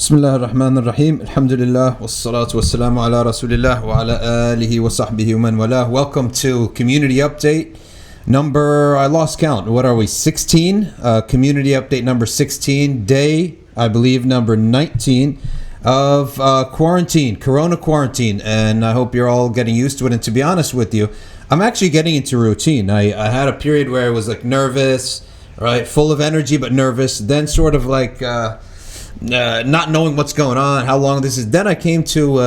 Bismillah ar-Rahman ar-Rahim. Alhamdulillah. Wassalatu wassalamu ala Rasulillah wa ala alihi wa sahbihi wa man walah. Welcome to Community Update number, I lost count. What are we, 16? Community Update number 16. Day, I believe, number 19 of quarantine, Corona quarantine. And I hope you're all getting used to it. And to be honest with you, I'm actually getting into routine. I had a period where I was like nervous, right? Full of energy, but nervous. Then sort of like... not knowing what's going on, how long this is. Then I came to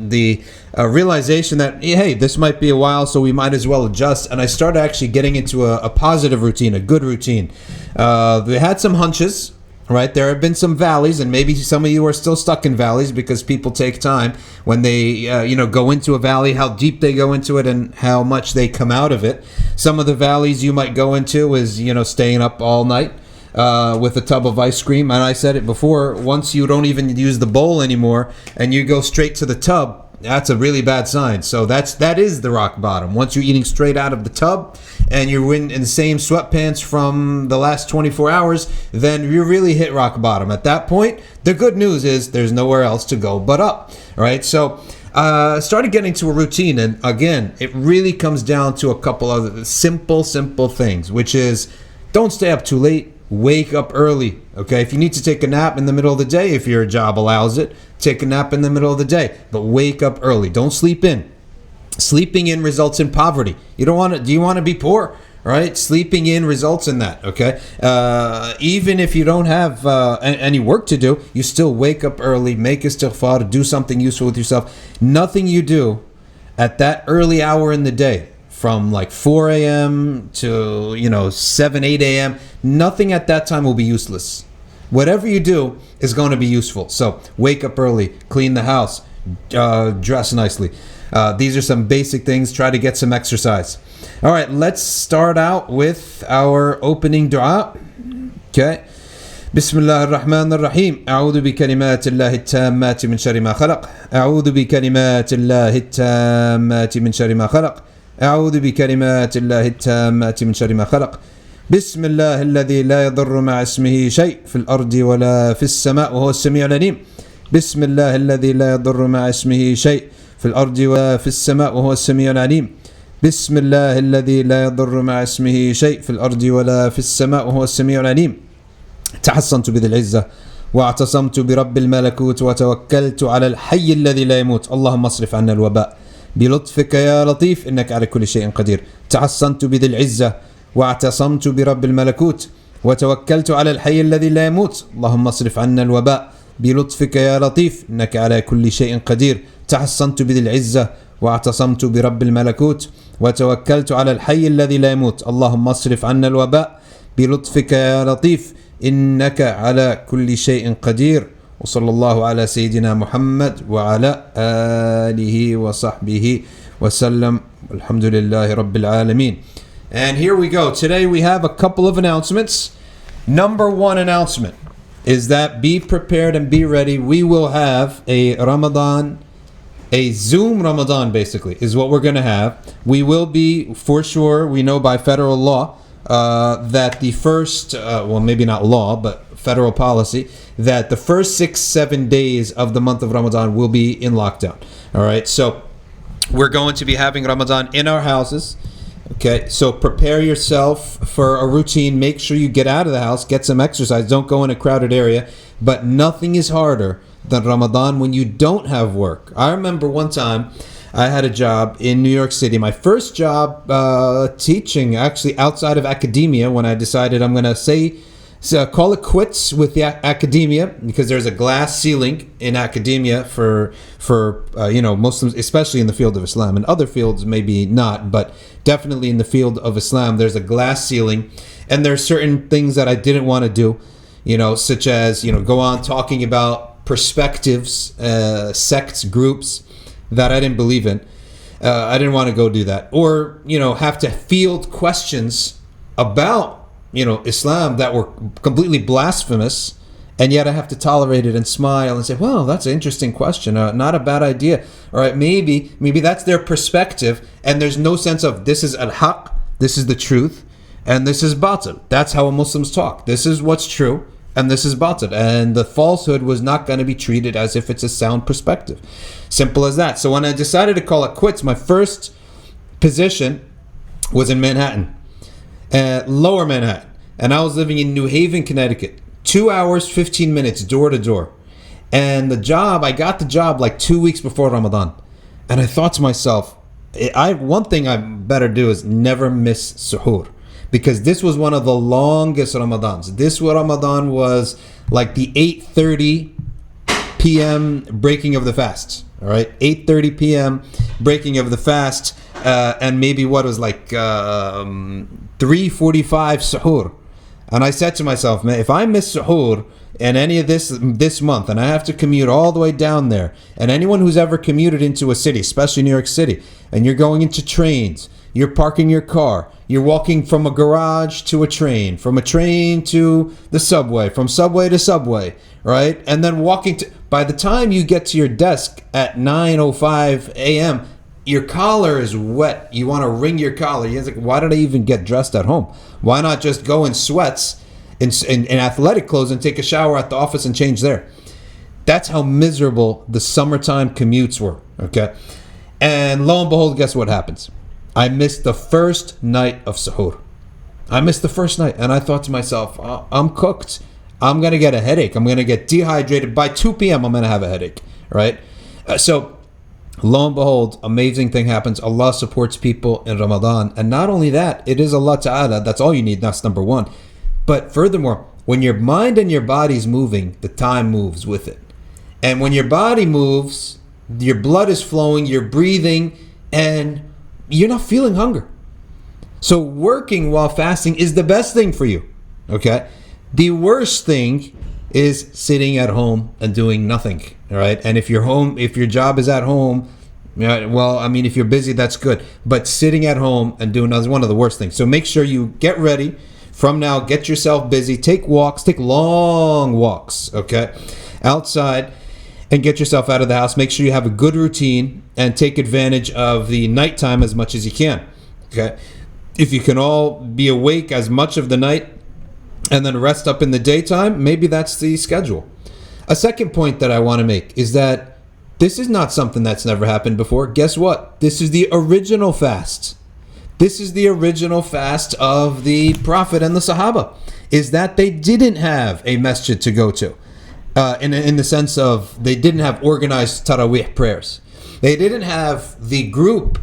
the realization that, hey, this might be a while, so we might as well adjust. And I started actually getting into a positive routine, a good routine. We had some hunches, right? There have been some valleys, and maybe some of you are still stuck in valleys because people take time when they, go into a valley, how deep they go into it and how much they come out of it. Some of the valleys you might go into is, staying up all night. With a tub of ice cream. And I said it before, once you don't even use the bowl anymore and you go straight to the tub, that's a really bad sign. So that is the rock bottom. Once you're eating straight out of the tub and you're in the same sweatpants from the last 24 hours, then you really hit rock bottom. At that point, the good news is there's nowhere else to go but up, right? So started getting to a routine, and again, it really comes down to a couple of simple things, which is don't stay up too late. Wake up early, okay? If you need to take a nap in the middle of the day, if your job allows it, take a nap in the middle of the day. But wake up early. Don't sleep in. Sleeping in results in poverty. Do you want to be poor? Right? Sleeping in results in that, okay? Even if you don't have any work to do, you still wake up early, make istighfar, do something useful with yourself. Nothing you do at that early hour in the day, from like 4 a.m. to 7, 8 a.m. Nothing at that time will be useless. Whatever you do is going to be useful. So wake up early, clean the house, dress nicely. These are some basic things. Try to get some exercise. All right, let's start out with our opening dua. Okay. Bismillah ar-Rahman ar-Rahim. A'udhu bi kalimatillahi at-tammati min sharri ma khalaq. A'udhu bi kalimatillahi at-tammati min sharri ma khalaq. أعوذ بكلمات الله التامات من شر ما خلق بسم الله الذي لا يضر مع اسمه شيء في الأرض ولا في السماء وهو السميع العليم بسم الله الذي لا يضر مع اسمه شيء في الأرض ولا في السماء وهو السميع العليم بسم الله الذي لا يضر مع اسمه شيء في الأرض ولا في السماء وهو السميع العليم تحصنت بذي العزة واعتصمت برب الملكوت وتوكلت على الحي الذي لا يموت اللهم اصرف عنا الوباء بلطفك يا لطيف إنك على كل شيء قدير تحصنت بذي العزة واعتصمت برب الملكوت وتوكلت على الحي الذي لا يموت اللهم اصرف عنا الوباء بلطفك يا لطيف إنك على كل شيء قدير تحصنت بذي العزة واعتصمت برب الملكوت وتوكلت على الحي الذي لا يموت اللهم اصرف عنا الوباء بلطفك يا لطيف إنك على كل شيء قدير وصلى الله على سيدنا محمد وعلى آله وصحبه وسلم الحمد لله رب العالمين. And here we go. Today we have a couple of announcements. Number one announcement is that be prepared and be ready. We will have a Zoom Ramadan basically is what we're going to have. We will be, for sure, we know by federal law that the first, maybe not law, but federal policy, that the first 6-7 days of the month of Ramadan will be in lockdown. All right, so we're going to be having Ramadan in our houses. Okay, so prepare yourself for a routine. Make sure you get out of the house, get some exercise. Don't go in a crowded area. But nothing is harder than Ramadan when you don't have work. I remember one time I had a job in New York City. My first job teaching, actually outside of academia, when I decided I'm going to call it quits with the academia, because there's a glass ceiling in academia for Muslims, especially in the field of Islam. In other fields, maybe not, but definitely in the field of Islam, there's a glass ceiling, and there are certain things that I didn't want to do, such as go on talking about perspectives, sects, groups that I didn't believe in. I didn't want to go do that, or have to field questions about Islam that were completely blasphemous, and yet I have to tolerate it and smile and say, well, that's an interesting question, not a bad idea. All right, maybe that's their perspective, and there's no sense of this is al-haq, this is the truth, and this is batil. That's how Muslims talk. This is what's true, and this is batil. And the falsehood was not going to be treated as if it's a sound perspective. Simple as that. So when I decided to call it quits, my first position was in Manhattan, lower Manhattan. And I was living in New Haven, Connecticut. 2 hours, 15 minutes, door to door. And I got the job like 2 weeks before Ramadan. And I thought to myself, one thing I better do is never miss suhoor. Because this was one of the longest Ramadans. This Ramadan was like the 8:30 p.m. breaking of the fast. All right, 8:30 p.m. breaking of the fast, and maybe what was like 3:45 suhoor. And I said to myself, man, if I miss suhoor in any of this month, and I have to commute all the way down there, and anyone who's ever commuted into a city, especially New York City, and you're going into trains, you're parking your car, you're walking from a garage to a train, from a train to the subway, from subway to subway, right? And then by the time you get to your desk at 9:05 a.m., your collar is wet. You want to wring your collar. You're like, why did I even get dressed at home? Why not just go in sweats, in athletic clothes, and take a shower at the office and change there? That's how miserable the summertime commutes were, okay? And lo and behold, guess what happens? I missed the first night of suhoor. I missed the first night, and I thought to myself, I'm cooked. I'm going to get a headache. I'm going to get dehydrated. By 2 p.m., I'm going to have a headache, right? So lo and behold, amazing thing happens. Allah supports people in Ramadan. And not only that, it is Allah Ta'ala. That's all you need. That's number one. But furthermore, when your mind and your body's moving, the time moves with it. And when your body moves, your blood is flowing, you're breathing, and you're not feeling hunger. So working while fasting is the best thing for you, okay? The worst thing is sitting at home and doing nothing, all right? And if your job is at home, well, I mean, if you're busy, that's good. But sitting at home and doing nothing is one of the worst things. So make sure you get ready from now, get yourself busy, take walks, take long walks, okay, outside, and get yourself out of the house. Make sure you have a good routine and take advantage of the nighttime as much as you can, okay? If you can all be awake as much of the night and then rest up in the daytime, maybe that's the schedule. A second point that I want to make is that this is not something that's never happened before. Guess what? This is the original fast. This is the original fast of the Prophet and the Sahaba, is that they didn't have a masjid to go to. In the sense of they didn't have organized Taraweeh prayers. They didn't have the group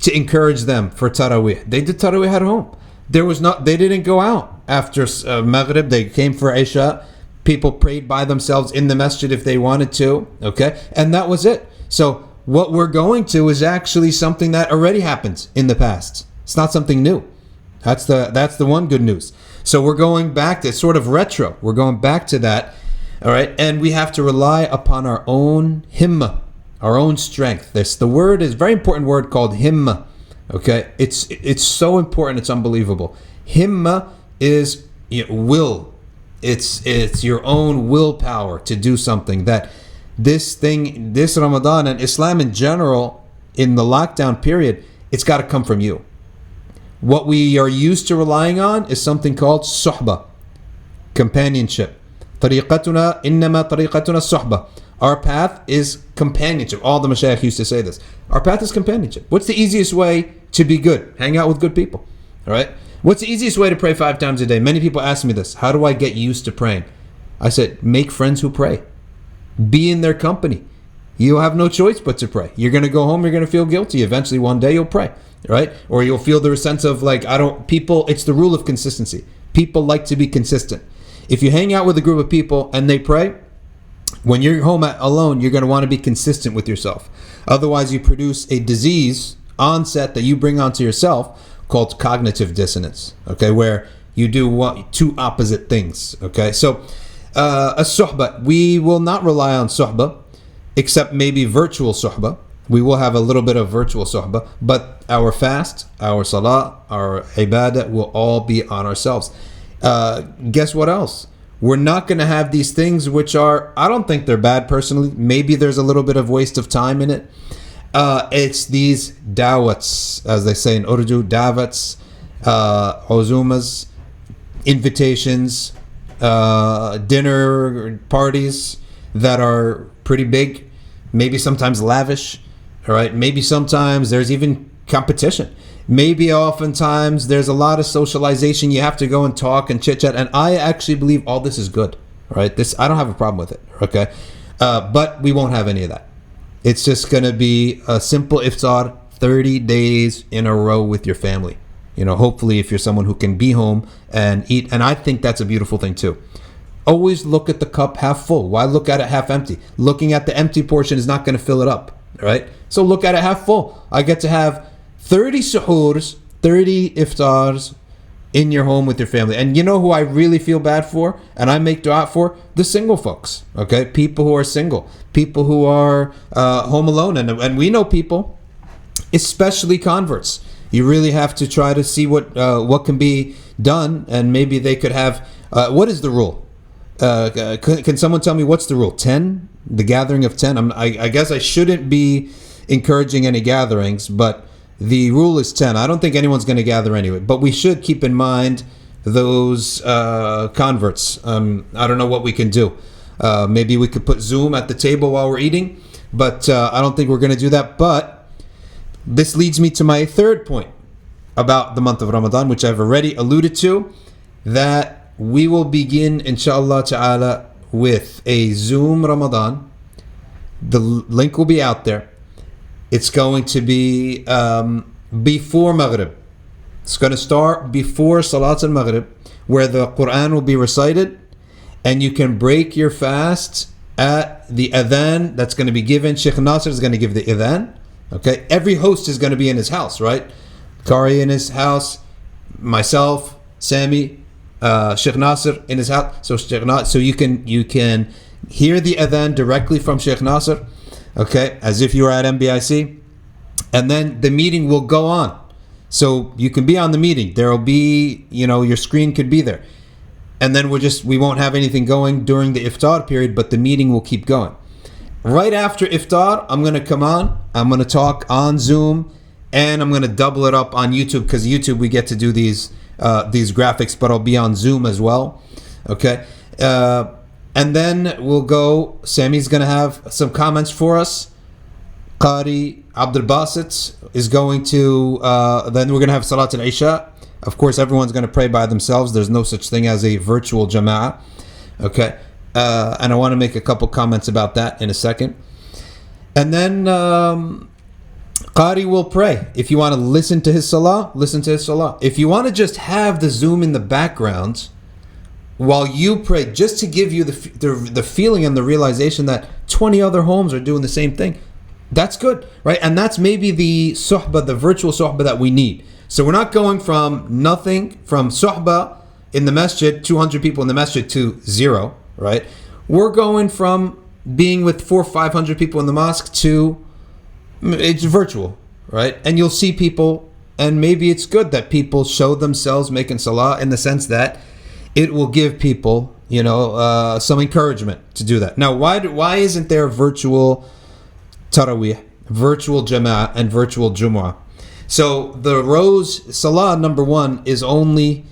to encourage them for Taraweeh. They did Taraweeh at home. They didn't go out after Maghrib. They came for Isha. People prayed by themselves in the masjid if they wanted to. Okay, and that was it. So what we're going to is actually something that already happened in the past. It's not something new. That's the one good news. So we're going back to sort of retro. We're going back to that. All right, and we have to rely upon our own himma, our own strength. The word is a very important word called himma. Okay, it's so important, it's unbelievable. Himma is will. It's your own willpower to do something. That this Ramadan and Islam in general, in the lockdown period, it's got to come from you. What we are used to relying on is something called suhbah, companionship. طريقتنا إنما طريقتنا الصحبة. Our path is companionship. All the mashayikh used to say this. Our path is companionship. What's the easiest way to be good? Hang out with good people. All right. What's the easiest way to pray 5 times a day? Many people ask me this. How do I get used to praying? I said, make friends who pray. Be in their company. You'll have no choice but to pray. You're going to go home. You're going to feel guilty. Eventually, one day you'll pray. Right? Or you'll feel the sense of it's the rule of consistency. People like to be consistent. If you hang out with a group of people and they pray, when you're home alone, you're going to want to be consistent with yourself. Otherwise, you produce a disease onset that you bring onto yourself called cognitive dissonance, okay, where you do two opposite things, okay? So, a suhbah, we will not rely on suhbah, except maybe virtual suhbah. We will have a little bit of virtual suhbah, but our fast, our salah, our ibadah will all be on ourselves. Guess what else? We're not going to have these things which I don't think they're bad personally. Maybe there's a little bit of waste of time in it. It's these dawats, as they say in Urdu, dawats, uzumas, invitations, dinner parties that are pretty big, maybe sometimes lavish, all right? Maybe sometimes there's even competition. Maybe oftentimes there's a lot of socialization. You have to go and talk and chit chat. And I actually believe all this is good, all right? This, I don't have a problem with it, okay? But we won't have any of that. It's just going to be a simple iftar, 30 days in a row with your family. Hopefully if you're someone who can be home and eat. And I think that's a beautiful thing too. Always look at the cup half full. Why look at it half empty? Looking at the empty portion is not going to fill it up, right? So look at it half full. I get to have 30 suhoors, 30 iftars in your home with your family. And you know who I really feel bad for and I make dua for? The single folks, okay? People who are single, people who are home alone. And we know people, especially converts. You really have to try to see what can be done, and maybe they could have. What is the rule? Can someone tell me what's the rule? 10? The gathering of 10? I guess I shouldn't be encouraging any gatherings, but the rule is 10. I don't think anyone's going to gather anyway, but we should keep in mind those converts. I don't know what we can do. Maybe we could put Zoom at the table while we're eating, but I don't think we're going to do that. But this leads me to my third point about the month of Ramadan, which I've already alluded to, that we will begin, inshallah ta'ala, with a Zoom Ramadan. The link will be out there. It's going to be before Maghrib. It's going to start before Salat al-Maghrib, where the Quran will be recited, and you can break your fast at the adhan that's going to be given. Sheikh Nasir is going to give the adhan. Okay, every host is going to be in his house, right? Qari in his house, myself, Sami, Sheikh Nasir in his house. So you can hear the adhan directly from Sheikh Nasir, okay, as if you were at MBIC, and then the meeting will go on. So you can be on the meeting. There will be, your screen could be there, and then we won't have anything going during the iftar period, but the meeting will keep going. Right after iftar, I'm going to come on. I'm going to talk on Zoom, and I'm going to double it up on YouTube, because YouTube we get to do these graphics, but I'll be on Zoom as well. Okay, and then we'll go. Sami's going to have some comments for us. Qari Abdul Basit is going to. Then we're going to have Salat al-Isha. Of course, everyone's going to pray by themselves. There's no such thing as a virtual jama'ah. Okay. And I want to make a couple comments about that in a second. And then Qari will pray. If you want to listen to his salah, listen to his salah. If you want to just have the Zoom in the background while you pray, just to give you the feeling and the realization that 20 other homes are doing the same thing, that's good, right? And that's maybe the suhbah, the virtual suhbah that we need. So we're not going from nothing, from suhbah in the masjid, 200 people in the masjid, to zero. Right, we're going from being with 400 or 500 people in the mosque to it's virtual, right? And you'll see people, and maybe it's good that people show themselves making salah, in the sense that it will give people, some encouragement to do that. Now, why isn't there virtual tarawih, virtual jama'ah, and virtual jumu'ah? So the rows, salah number one is only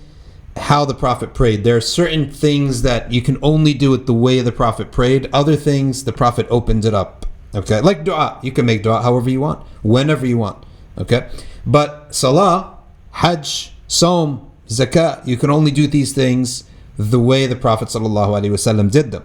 how the Prophet prayed. There are certain things that you can only do it the way the Prophet prayed. Other things, the Prophet opened it up. Okay, like dua. You can make dua however you want, whenever you want. Okay, but salah, hajj, Saum, zakat, you can only do these things the way the Prophet ﷺ did them.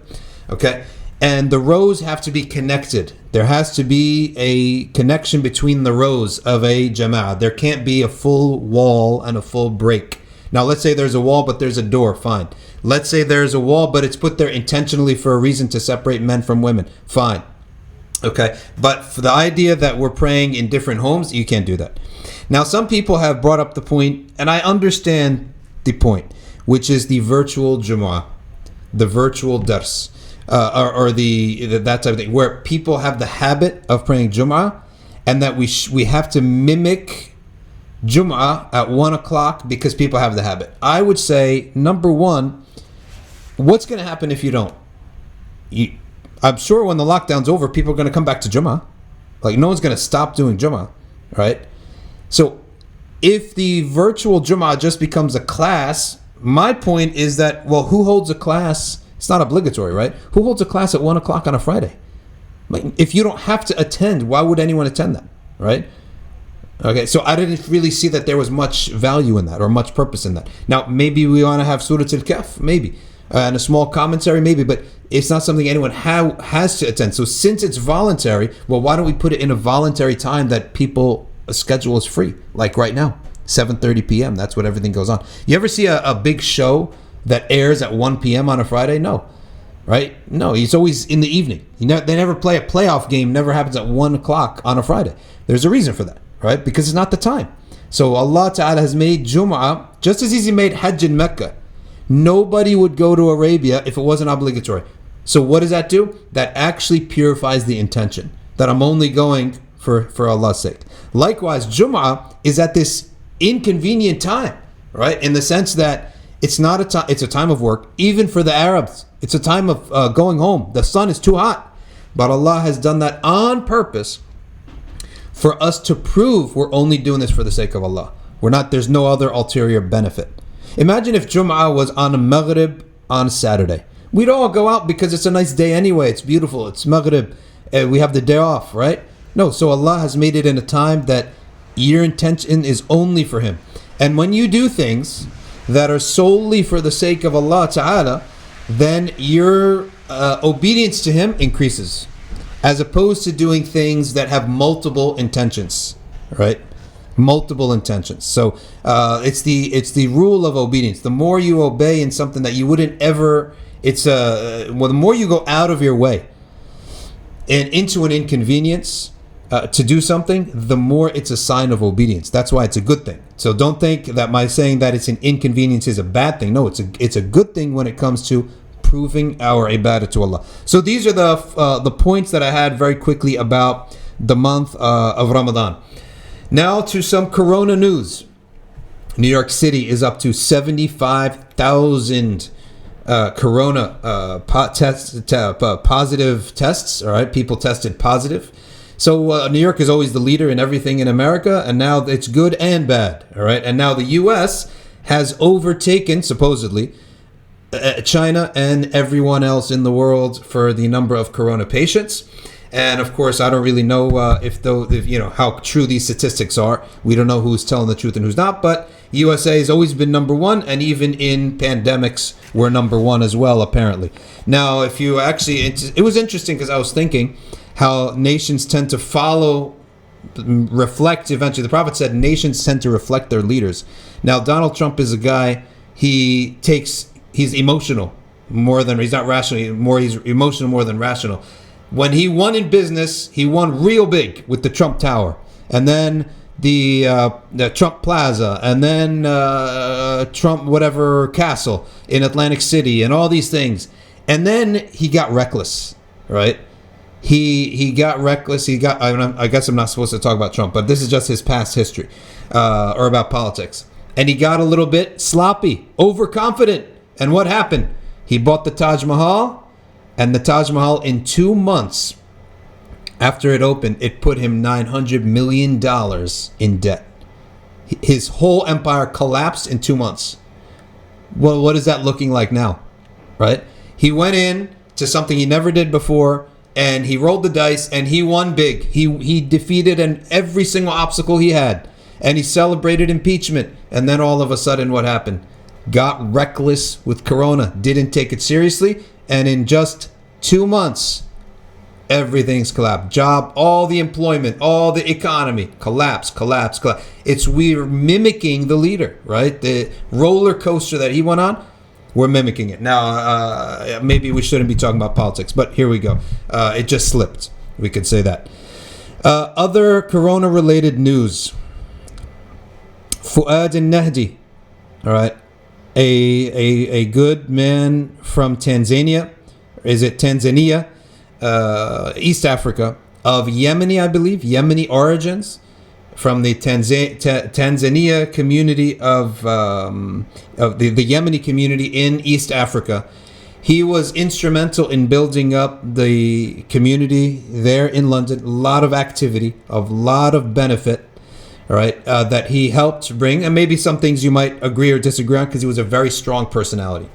Okay, and the rows have to be connected. There has to be a connection between the rows of a jama'ah. There can't be a full wall and a full break. Now, let's say there's a wall, but there's a door. Fine. Let's say there's a wall, but it's put there intentionally for a reason to separate men from women. Fine. Okay. But for the idea that we're praying in different homes, you can't do that. Now, some people have brought up the point, and I understand the point, which is the virtual Jumu'ah, the virtual dars, or that type of thing, where people have the habit of praying Jumu'ah, and that we have to mimic Jum'ah at 1 o'clock because people have the habit. I would say, number one, what's going to happen if you don't? I'm sure when the lockdown's over, people are going to come back to Jum'ah. Like, no one's going to stop doing Jum'ah, right? So if the virtual Jum'ah just becomes a class, my point is that, well, who holds a class? It's not obligatory, right? Who holds a class at 1 o'clock on a Friday? Like, if you don't have to attend, why would anyone attend that, right? Okay, so I didn't really see that there was much value in that or much purpose in that. Now, maybe we want to have Surah Al-Kahf, maybe, and a small commentary, maybe, but it's not something anyone has to attend. So since it's voluntary, well, why don't we put it in a voluntary time that people schedule is free, like right now, 7:30 p.m. That's what everything goes on. You ever see a big show that airs at 1 p.m. on a Friday? No. Right? No, it's always in the evening. They never play a playoff game, never happens at 1 o'clock on a Friday. There's a reason for that, right? Because it's not the time. So Allah Ta'ala has made Jum'ah just as He made Hajj in Mecca. Nobody would go to Arabia if it wasn't obligatory. So what does that do? That actually purifies the intention, that I'm only going for Allah's sake. Likewise, Jum'ah is at this inconvenient time, right? In the sense that it's not a time, it's a time of work, even for the Arabs. It's a time of going home. The sun is too hot. But Allah has done that on purpose for us to prove we're only doing this for the sake of Allah. There's no other ulterior benefit. Imagine if Jum'ah was on a Maghrib on Saturday. We'd all go out because it's a nice day anyway. It's beautiful. It's Maghrib. We have the day off, right? No, so Allah has made it in a time that your intention is only for Him. And when you do things that are solely for the sake of Allah Ta'ala, then your obedience to Him increases, as opposed to doing things that have multiple intentions, right? Multiple intentions. So it's the rule of obedience. The more you obey in something that you wouldn't ever, the more you go out of your way and into an inconvenience to do something, the more it's a sign of obedience. That's why it's a good thing. So don't think that my saying that it's an inconvenience is a bad thing. No, it's a good thing when it comes to proving our ibadah to Allah. So these are the points that I had very quickly about the month of Ramadan. Now to some corona news. New York City is up to 75,000 corona positive tests. All right, people tested positive. So New York is always the leader in everything in America, and now it's good and bad. All right, and now the U.S. has overtaken, supposedly, China and everyone else in the world for the number of corona patients. And of course, I don't really know if how true these statistics are. We don't know who's telling the truth and who's not. But USA has always been number one, and even in pandemics, we're number one as well, apparently. Now, if you actually, it was interesting because I was thinking how nations tend to reflect eventually. The Prophet said nations tend to reflect their leaders. Now, Donald Trump is a guy. He's emotional more than he's not rational. He's emotional more than rational. When he won in business, he won real big with the Trump Tower, and then the Trump Plaza, and then Trump whatever castle in Atlantic City, and all these things. And then he got reckless, right? He got reckless. I guess I'm not supposed to talk about Trump, but this is just his past history, or about politics. And he got a little bit sloppy, overconfident. And what happened? He bought the Taj Mahal. And the Taj Mahal, in 2 months after it opened, it put him $900 million in debt. His whole empire collapsed in 2 months. Well, what is that looking like now? Right? He went in to something he never did before, and he rolled the dice, and he won big. He defeated every single obstacle he had, and he celebrated impeachment. And then all of a sudden, what happened? Got reckless with Corona, didn't take it seriously. And in just 2 months, everything's collapsed. Job, all the employment, all the economy, collapse. We're mimicking the leader, right? The roller coaster that he went on, we're mimicking it. Now, maybe we shouldn't be talking about politics, but here we go. It just slipped. We could say that. Other corona-related news. Fuad al-Nahdi, all right? A good man from Tanzania, East Africa, of Yemeni, I believe, Yemeni origins, from the Tanzania community of the Yemeni community in East Africa. He was instrumental in building up the community there in London. A lot of activity, a lot of benefit, all right, that he helped bring, and maybe some things you might agree or disagree on, because he was a very strong personality,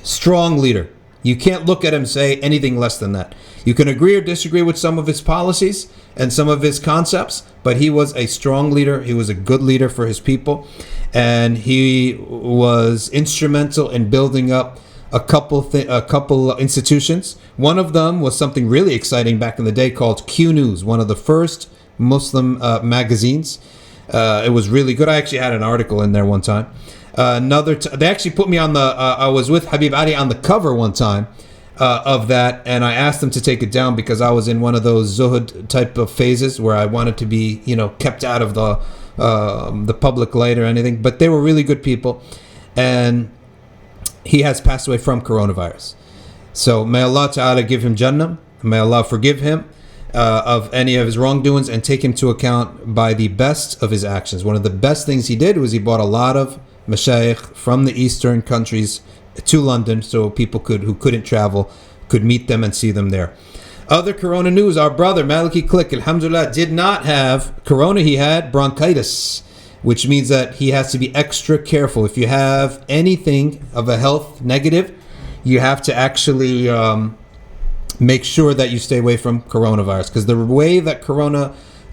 strong leader. You can't look at him and say anything less than that. You can agree or disagree with some of his policies and some of his concepts, but he was a strong leader. He was a good leader for his people, and he was instrumental in building up a couple institutions. One of them was something really exciting back in the day called Q News, one of the first Muslim magazines. It was really good. I actually had an article in there one time. They actually put me on the. I was with Habib Ali on the cover one time of that, and I asked them to take it down because I was in one of those zuhud type of phases where I wanted to be, kept out of the public light or anything. But they were really good people, and he has passed away from coronavirus. So may Allah Ta'ala give him Jannah. May Allah forgive him of any of his wrongdoings and take him to account by the best of his actions. One of the best things he did was he brought a lot of mashayikh from the eastern countries to London, so people who couldn't travel could meet them and see them there. Other corona news: our brother Maliki Click, alhamdulillah, did not have corona. He had bronchitis, which means that he has to be extra careful. If you have anything of a health negative, you have to actually make sure that you stay away from coronavirus, because the way that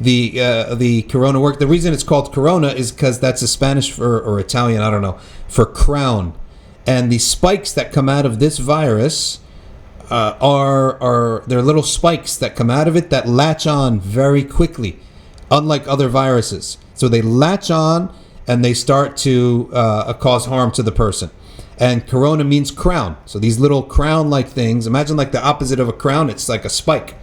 the corona work, the reason it's called corona is because that's a Spanish or Italian, I don't know, for crown. And the spikes that come out of this virus are they're little spikes that come out of it that latch on very quickly, unlike other viruses. So they latch on and they start to cause harm to the person. And corona means crown. So these little crown-like things, imagine like the opposite of a crown, it's like a spike.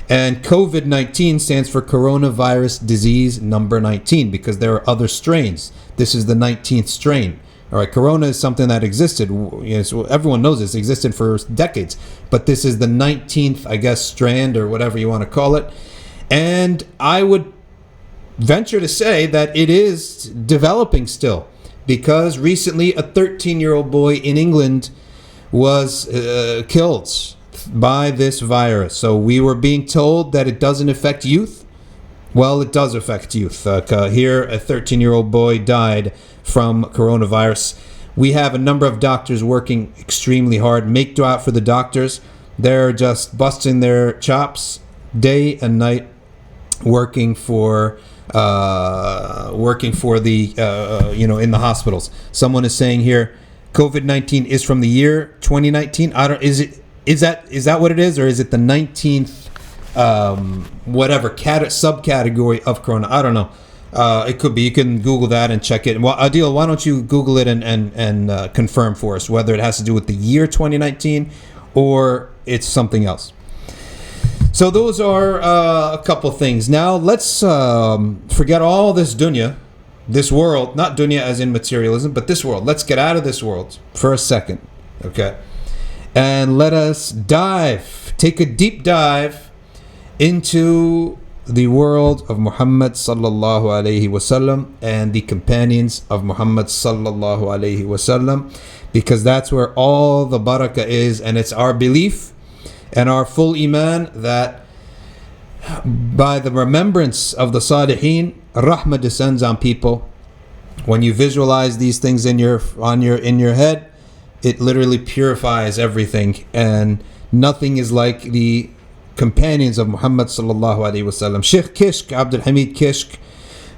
And COVID-19 stands for coronavirus disease number 19, because there are other strains. This is the 19th strain. All right, corona is something that existed. So everyone knows this existed for decades, but this is the 19th, I guess, strand or whatever you want to call it. And I would venture to say that it is developing still, because recently a 13-year-old boy in England was killed by this virus. So we were being told that it doesn't affect youth. Well, it does affect youth. Here, a 13-year-old boy died from coronavirus. We have a number of doctors working extremely hard. Make dua for the doctors. They're just busting their chops day and night, working for the in the hospitals. Someone is saying here, COVID-19 is from the year 2019. Is that what it is, or is it the 19th subcategory of corona? I don't know. It could be. You can Google that and check it. Well, Adil, why don't you Google it and confirm for us whether it has to do with the year 2019 or it's something else. So those are a couple things. Now let's forget all this dunya, this world, not dunya as in materialism, but this world. Let's get out of this world for a second, okay? And let us take a deep dive into the world of Muhammad sallallahu alaihi wasallam and the companions of Muhammad sallallahu alaihi wasallam, because that's where all the barakah is, and it's our belief and our full iman that by the remembrance of the Salihin, rahmah descends on people. When you visualize these things in your head, it literally purifies everything, and nothing is like the companions of Muhammad sallallahu alaihi wasallam. Sheikh Kishk, Abdul Hamid Kishk,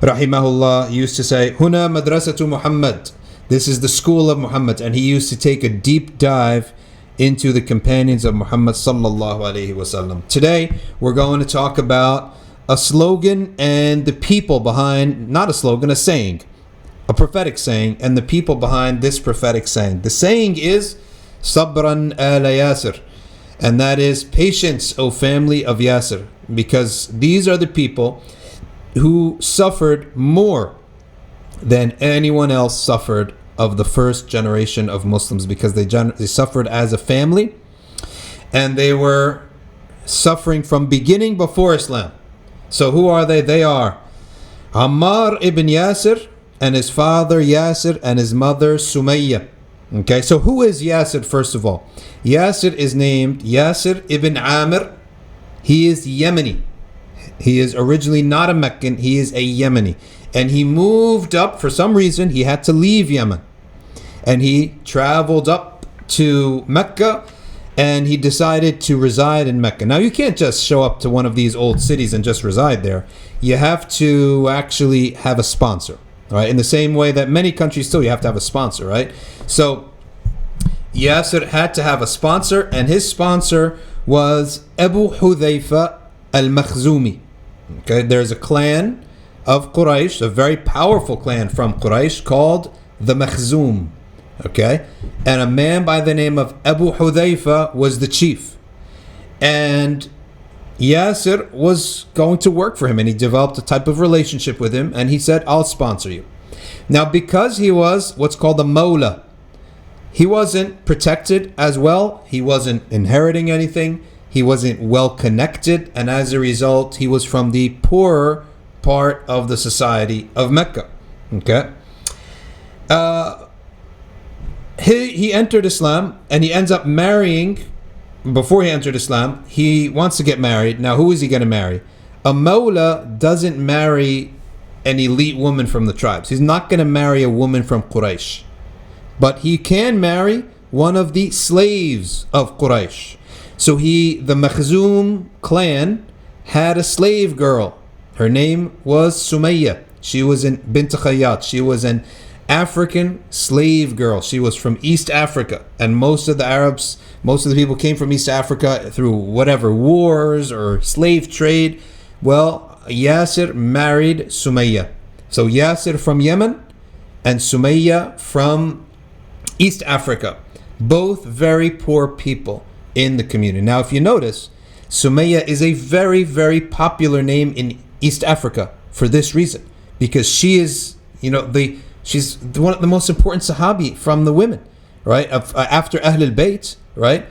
rahimahullah, used to say, "Huna madrasatu Muhammad." This is the school of Muhammad, and he used to take a deep dive into the companions of Muhammad sallallahu alaihi wasallam. Today, we're going to talk about a slogan and the people behind, not a slogan, a saying, a prophetic saying, and the people behind this prophetic saying. The saying is, "Sabran ala Yasir," and that is, patience, O family of Yasir, because these are the people who suffered more than anyone else suffered of the first generation of Muslims, because they suffered as a family, and they were suffering from beginning before Islam. So who are they? They are Ammar ibn Yasir and his father Yasir and his mother Sumayya. Okay, so who is Yasir first of all? Yasir is named Yasir ibn Amir. He is Yemeni. He is originally not a Meccan, he is a Yemeni. and he moved up. For some reason, he had to leave Yemen, and he traveled up to Mecca, and he decided to reside in Mecca. Now, you can't just show up to one of these old cities and just reside there. You have to actually have a sponsor, right? In the same way that many countries still, you have to have a sponsor, right? So Yasir had to have a sponsor, and his sponsor was Abu Hudhayfa al-Makhzumi. Okay, there's a clan of Quraysh, a very powerful clan from Quraysh called the Makhzum. Okay, and a man by the name of Abu Hudhayfa was the chief, and Yasir was going to work for him, and he developed a type of relationship with him, and he said, I'll sponsor you. Now, because he was what's called a mawla, he wasn't protected as well, he wasn't inheriting anything, he wasn't well connected, and as a result, he was from the poorer part of the society of Mecca. Okay, he entered Islam, and he ends up marrying. Before he entered Islam, he wants to get married. Now, who is he going to marry? A mawla doesn't marry an elite woman from the tribes. He's not going to marry a woman from Quraysh, but he can marry one of the slaves of Quraysh. So the Makhzum clan had a slave girl. Her name was Sumayya. She was bint Khayyat. She was an African slave girl. She was from East Africa, and most of the people came from East Africa through whatever wars or slave trade. Well, Yasir married Sumayya. So Yasir from Yemen and Sumayya from East Africa, both very poor people in the community. Now, if you notice, Sumayya is a very, very popular name in East Africa for this reason, because she is, she's one of the most important Sahabi from the women, right? After Ahlul Bayt, right?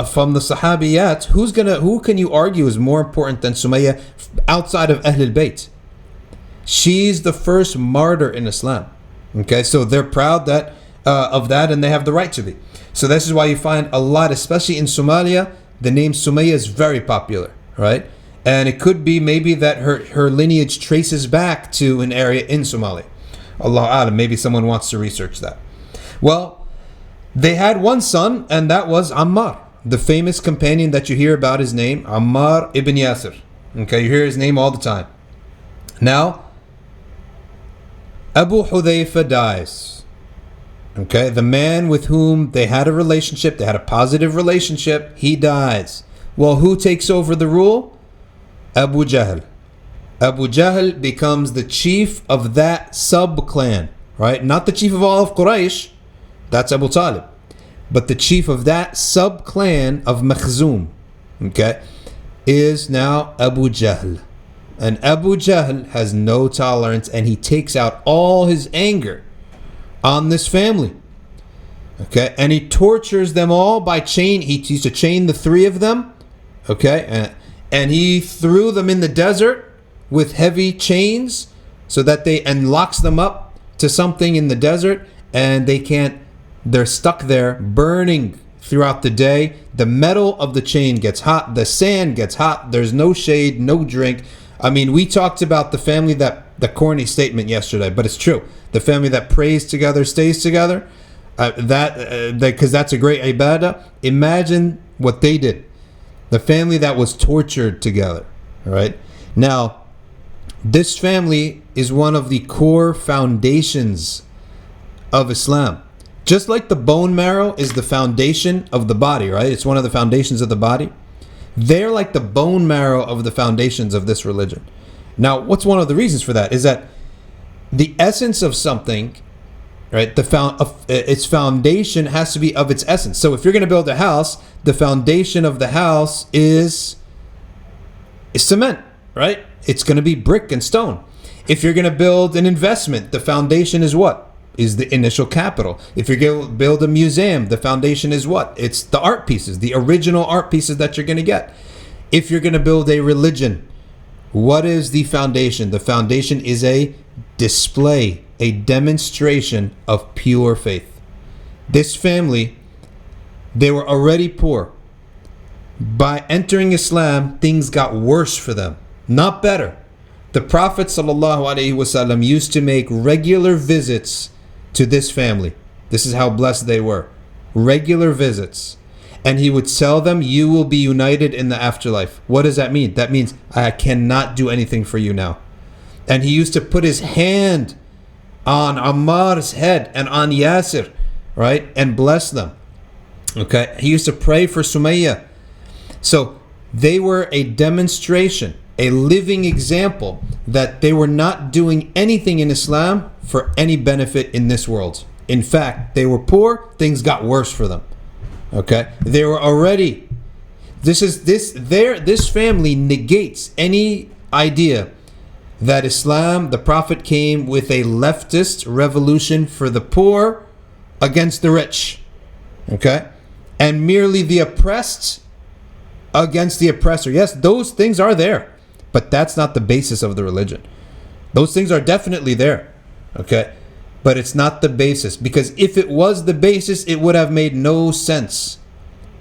From the Sahabiyat, who can you argue is more important than Sumayya outside of Ahlul Bayt? She's the first martyr in Islam. Okay, so they're proud of that, and they have the right to be. So this is why you find a lot, especially in Somalia, the name Sumayya is very popular, right? And it could be maybe that her lineage traces back to an area in Somalia. Allah Alam, maybe someone wants to research that. Well, they had one son, and that was Ammar, the famous companion that you hear about his name, Ammar ibn Yasir. Okay, you hear his name all the time. Now, Abu Hudhayfa dies. Okay, the man with whom they had a relationship, they had a positive relationship, he dies. Well, who takes over the rule? Abu Jahl. Abu Jahl becomes the chief of that sub-clan, right? Not the chief of all of Quraysh, that's Abu Talib, but the chief of that sub-clan of Makhzum, okay, is now Abu Jahl. And Abu Jahl has no tolerance, and he takes out all his anger on this family, okay, and he tortures them all by chain. He used to chain the three of them, okay, and he threw them in the desert with heavy chains so that and locks them up to something in the desert, and they're stuck there burning throughout the day. The metal of the chain gets hot, the sand gets hot, there's no shade, no drink. I mean, we talked about the family the corny statement yesterday, but it's true. The family that prays together stays together, because that's a great ibadah. Imagine what they did. The family that was tortured together, right? Now, this family is one of the core foundations of Islam. Just like the bone marrow is the foundation of the body, right? It's one of the foundations of the body. They're like the bone marrow of the foundations of this religion. Now, what's one of the reasons for that is that the essence of something, right? Its foundation has to be of its essence. So if you're going to build a house, the foundation of the house is cement, right? It's going to be brick and stone. If you're going to build an investment, the foundation is what? Is the initial capital. If you're going to build a museum, the foundation is what? It's the art pieces, the original art pieces that you're going to get. If you're going to build a religion, what is the foundation? The foundation is a display, a demonstration of pure faith. This family, they were already poor. By entering Islam, things got worse for them, not better. The Prophet ﷺ used to make regular visits to this family. This is how blessed they were. Regular visits. And he would tell them, you will be united in the afterlife. What does that mean? That means I cannot do anything for you now. And he used to put his hand on Ammar's head and on Yasir, right? And bless them. Okay? He used to pray for Sumayya. So they were a demonstration, a living example that they were not doing anything in Islam for any benefit in this world. In fact, they were poor, things got worse for them. Okay? They were already this family negates any idea that Islam, the Prophet came with a leftist revolution for the poor against the rich. Okay? And merely the oppressed against the oppressor. Yes, those things are there, but that's not the basis of the religion. Those things are definitely there, okay? But it's not the basis, because if it was the basis, it would have made no sense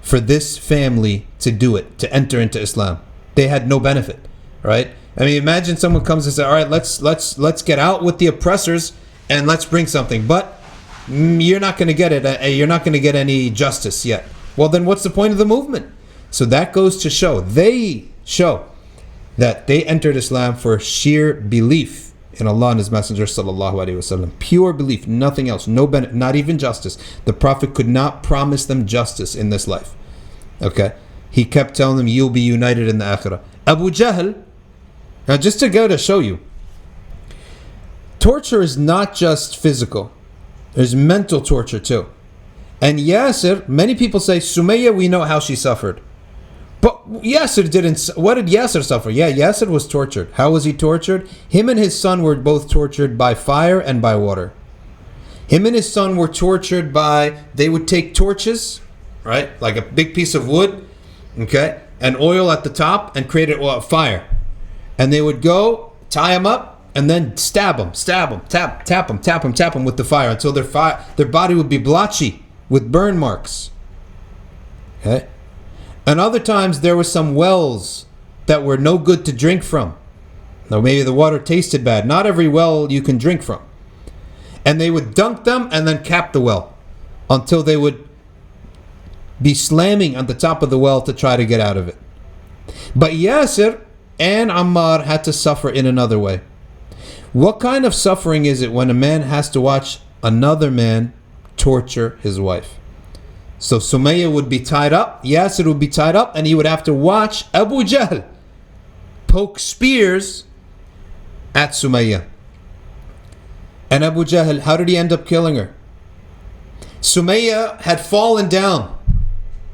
for this family to do it, to enter into Islam. They had no benefit, right? I mean, imagine someone comes and says, all right, let's get out with the oppressors and let's bring something, but you're not going to get it. You're not going to get any justice yet. Well, then what's the point of the movement? So that goes to show, they show that they entered Islam for sheer belief in Allah and His Messenger sallallahu alaihi wasallam. Pure belief, nothing else, no benefit, not even justice. The Prophet could not promise them justice in this life. Okay? He kept telling them, you'll be united in the akhirah. Abu Jahl, now just to go to show you, torture is not just physical. There's mental torture too. And Yasir, many people say, Sumayya, we know how she suffered. But Yasir didn't. What did Yasir suffer? Yeah, Yasir was tortured. How was he tortured? Him and his son were both tortured by fire and by water. Him and his son were tortured by, they would take torches, right? Like a big piece of wood, okay? And oil at the top and create a fire. And they would go, tie him up, and then stab him, tap him with the fire until their body would be blotchy with burn marks. Okay? And other times there were some wells that were no good to drink from. Now maybe the water tasted bad. Not every well you can drink from. And they would dunk them and then cap the well until they would be slamming on the top of the well to try to get out of it. But Yasir and Ammar had to suffer in another way. What kind of suffering is it when a man has to watch another man torture his wife? So Sumayya would be tied up, Yasir would be tied up, and he would have to watch Abu Jahl poke spears at Sumayya. And Abu Jahl, how did he end up killing her? Sumayya had fallen down.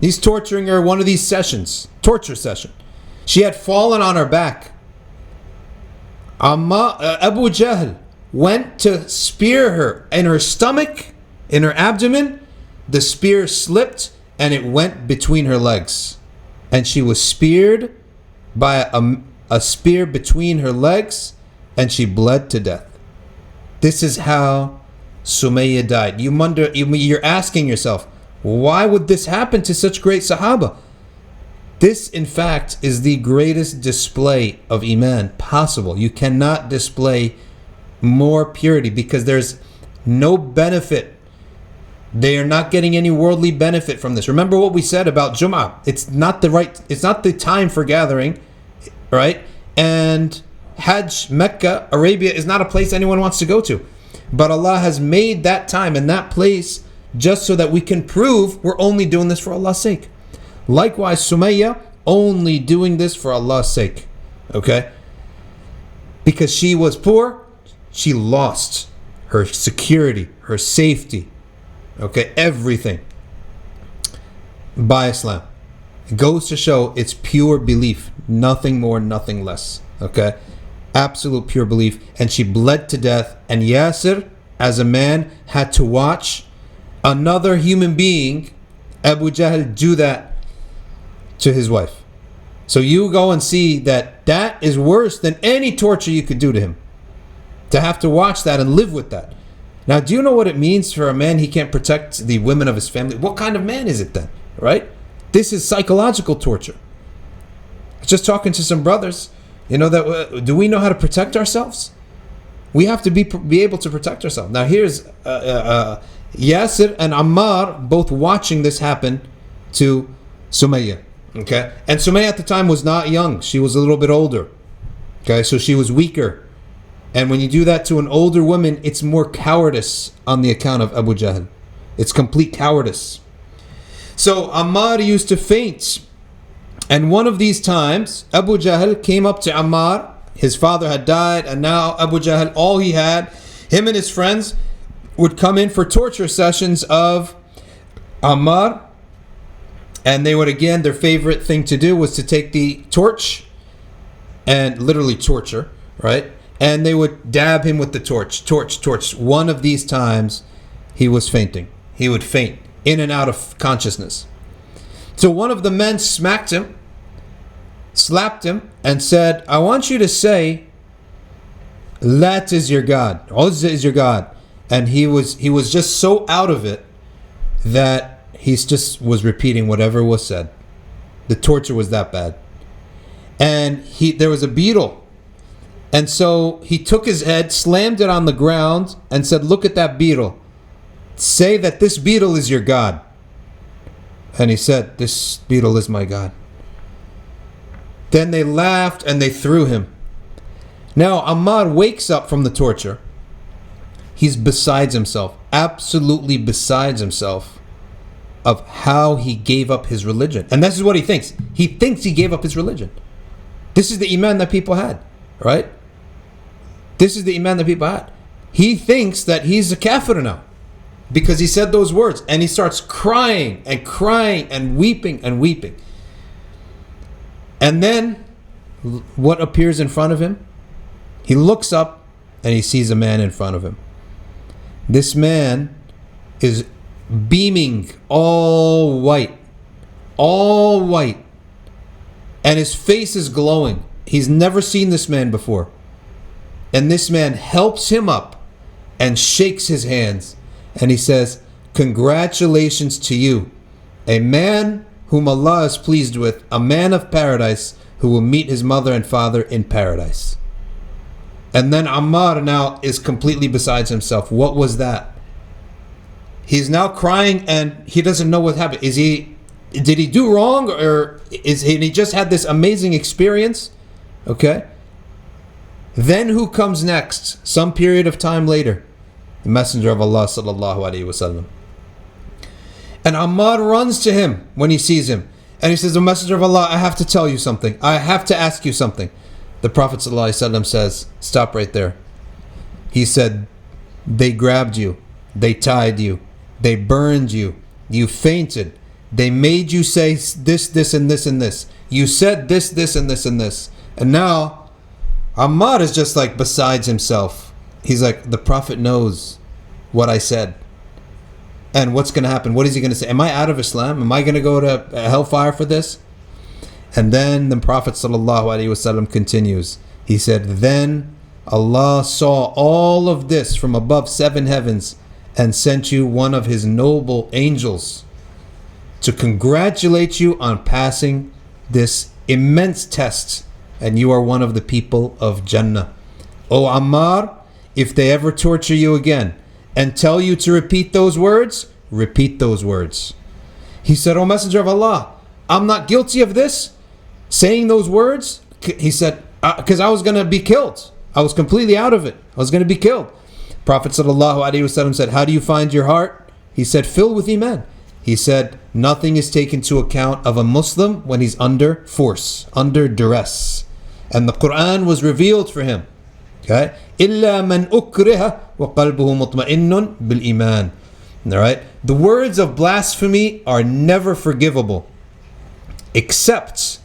He's torturing her one of these sessions, torture session. She had fallen on her back. Abu Jahl went to spear her in her stomach, in her abdomen. The spear slipped and it went between her legs. And she was speared by a spear between her legs, and she bled to death. This is how Sumayya died. You're asking yourself, why would this happen to such great Sahaba? This, in fact, is the greatest display of Iman possible. You cannot display more purity because there's no benefit. They are not getting any worldly benefit from this. Remember what we said about Jum'ah. It's not the time for gathering, right? And Hajj, Mecca, Arabia is not a place anyone wants to go to. But Allah has made that time and that place just so that we can prove we're only doing this for Allah's sake. Likewise, Sumayya, only doing this for Allah's sake. Okay? Because she was poor, she lost her security, her safety. Okay, everything by Islam. It goes to show it's pure belief, nothing more, nothing less. Okay, absolute pure belief. And she bled to death. And Yasir, as a man, had to watch another human being, Abu Jahl, do that to his wife. So you go and see that is worse than any torture you could do to him. To have to watch that and live with that. Now, do you know what it means for a man he can't protect the women of his family? What kind of man is it then, right? This is psychological torture. I was just talking to some brothers, You know that? Do we know how to protect ourselves? We have to be able to protect ourselves. Now here's Yasir and Ammar both watching this happen to Sumayya. Okay, and Sumayya at the time was not young; she was a little bit older. Okay, so she was weaker. And when you do that to an older woman, it's more cowardice on the account of Abu Jahl. It's complete cowardice. So Ammar used to faint. And one of these times, Abu Jahl came up to Ammar. His father had died, and now Abu Jahl, all he had, him and his friends would come in for torture sessions of Ammar. And they would, again, their favorite thing to do was to take the torch and literally torture, right? And they would dab him with the torch. One of these times, he was fainting. He would faint in and out of consciousness. So one of the men smacked him, slapped him, and said, I want you to say, Lat is your God. Uzza is your God. And he was just so out of it that he just was repeating whatever was said. The torture was that bad. And there was a beetle. And so he took his head, slammed it on the ground, and said, look at that beetle. Say that this beetle is your God. And he said, this beetle is my God. Then they laughed and they threw him. Now Ammar wakes up from the torture. He's besides himself, absolutely besides himself of how he gave up his religion. And this is what he thinks. He thinks he gave up his religion. This is the iman that people had, right? This is the iman that people had. He thinks that he's a kafir now because he said those words, and he starts crying and weeping and weeping. And then what appears in front of him? He looks up and he sees a man in front of him. This man is beaming, all white, and his face is glowing. He's never seen this man before. And this man helps him up and shakes his hands, and he says, congratulations to you, a man whom Allah is pleased with, a man of paradise who will meet his mother and father in paradise. And then Ammar now is completely besides himself. What was that? He's now crying and he doesn't know what happened. Did he do wrong, or he just had this amazing experience? Okay. Then who comes next? Some period of time later, the Messenger of Allah sallallahu alaihi wasallam. And Ammar runs to him when he sees him, and he says, "O Messenger of Allah, I have to tell you something. I have to ask you something." The Prophet sallallahu alaihi wasallam says, "Stop right there." He said, "They grabbed you, they tied you, they burned you, you fainted. They made you say this, this, and this, and this. You said this, this, and this, and this. And now, Ammar is just like besides himself. He's like, the Prophet knows what I said. And what's going to happen? What is he going to say? Am I out of Islam? Am I going to go to hellfire for this?" And then the Prophet ﷺ continues. He said, "Then Allah saw all of this from above 7 heavens and sent you one of his noble angels to congratulate you on passing this immense test, and you are one of the people of Jannah. O Ammar, if they ever torture you again and tell you to repeat those words, repeat those words." He said, "O Messenger of Allah, I'm not guilty of this, saying those words." He said, "Because I was going to be killed. I was completely out of it. I was going to be killed." Prophet ﷺ said, "How do you find your heart?" He said, "Filled with iman." He said, "Nothing is taken to account of a Muslim when he's under force, under duress." And the Quran was revealed for him. Okay? إِلَّا مَنْ أُكْرِهَ وَقَلْبُهُ مُطْمَئِنٌ بِالْإِيمَانِ. All right? The words of blasphemy are never forgivable, except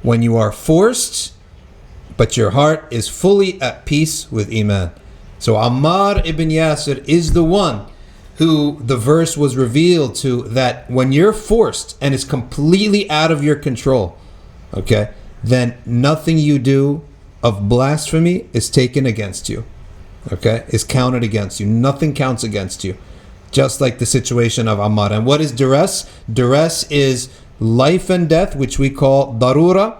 when you are forced, but your heart is fully at peace with iman. So Ammar ibn Yasir is the one who the verse was revealed to, that when you're forced and it's completely out of your control, okay, then nothing you do of blasphemy is taken against you, okay, is counted against you. Nothing counts against you, just like the situation of Ammar. And what is duress? Duress is life and death, which we call darura,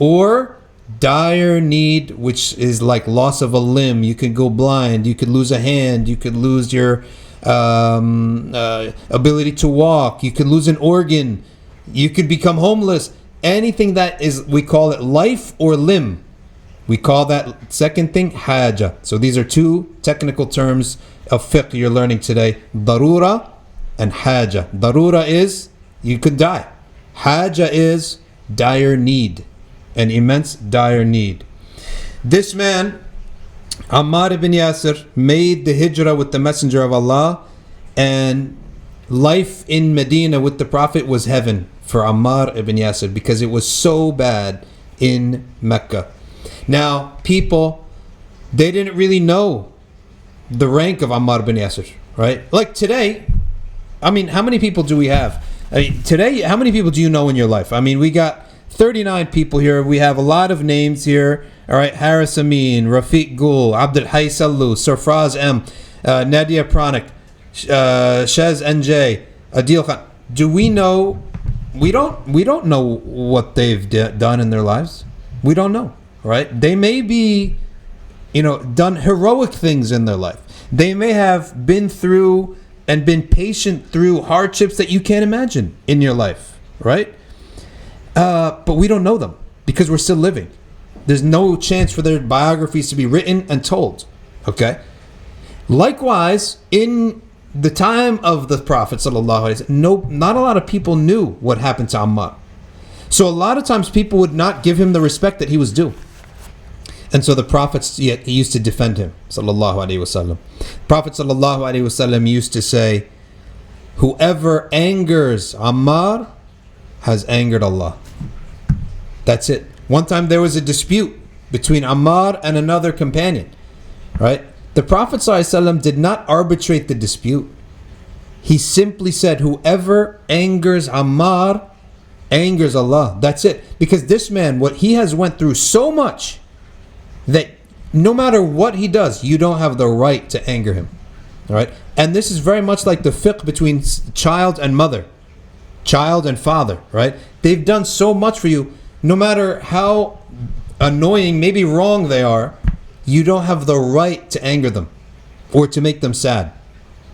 or dire need, which is like loss of a limb. You could go blind, you could lose a hand, you could lose your ability to walk, you could lose an organ, you could become homeless. Anything that is, we call it life or limb. We call that second thing haja. So these are two technical terms of fiqh you're learning today. Darura and haja. Darura is you could die. Haja is dire need, an immense dire need. This man, Ammar ibn Yasir, made the hijrah with the Messenger of Allah, and life in Medina with the Prophet was heaven for Ammar ibn Yasir because it was so bad in Mecca. Now, people, they didn't really know the rank of Ammar ibn Yasir, right? Like today, I mean, how many people do we have? Today, how many people do you know in your life? I mean, we got 39 people here. We have a lot of names here. All right, Haris Amin, Rafiq Gul, Abdul Hay Sallu, Sarfraz M, Nadia Pranik, Shez NJ, Adil Khan. Do we know? We don't know what they've done in their lives. We don't know, right? They may be, done heroic things in their life. They may have been through and been patient through hardships that you can't imagine in your life, right? But we don't know them because we're still living. There's no chance for their biographies to be written and told, okay? Likewise, in the time of the Prophet ﷺ, not a lot of people knew what happened to Ammar. So a lot of times people would not give him the respect that he was due. And so the Prophet used to defend him, sallallahu alaihi wasallam. Prophet sallallahu alaihi wasallam used to say, whoever angers Ammar has angered Allah. That's it. One time there was a dispute between Ammar and another companion, right? The Prophet ﷺ did not arbitrate the dispute. He simply said, whoever angers Ammar angers Allah. That's it. Because this man, what he has went through so much that no matter what he does, you don't have the right to anger him. All right? And this is very much like the fiqh between child and mother, child and father, right? They've done so much for you. No matter how annoying, maybe wrong they are, you don't have the right to anger them or to make them sad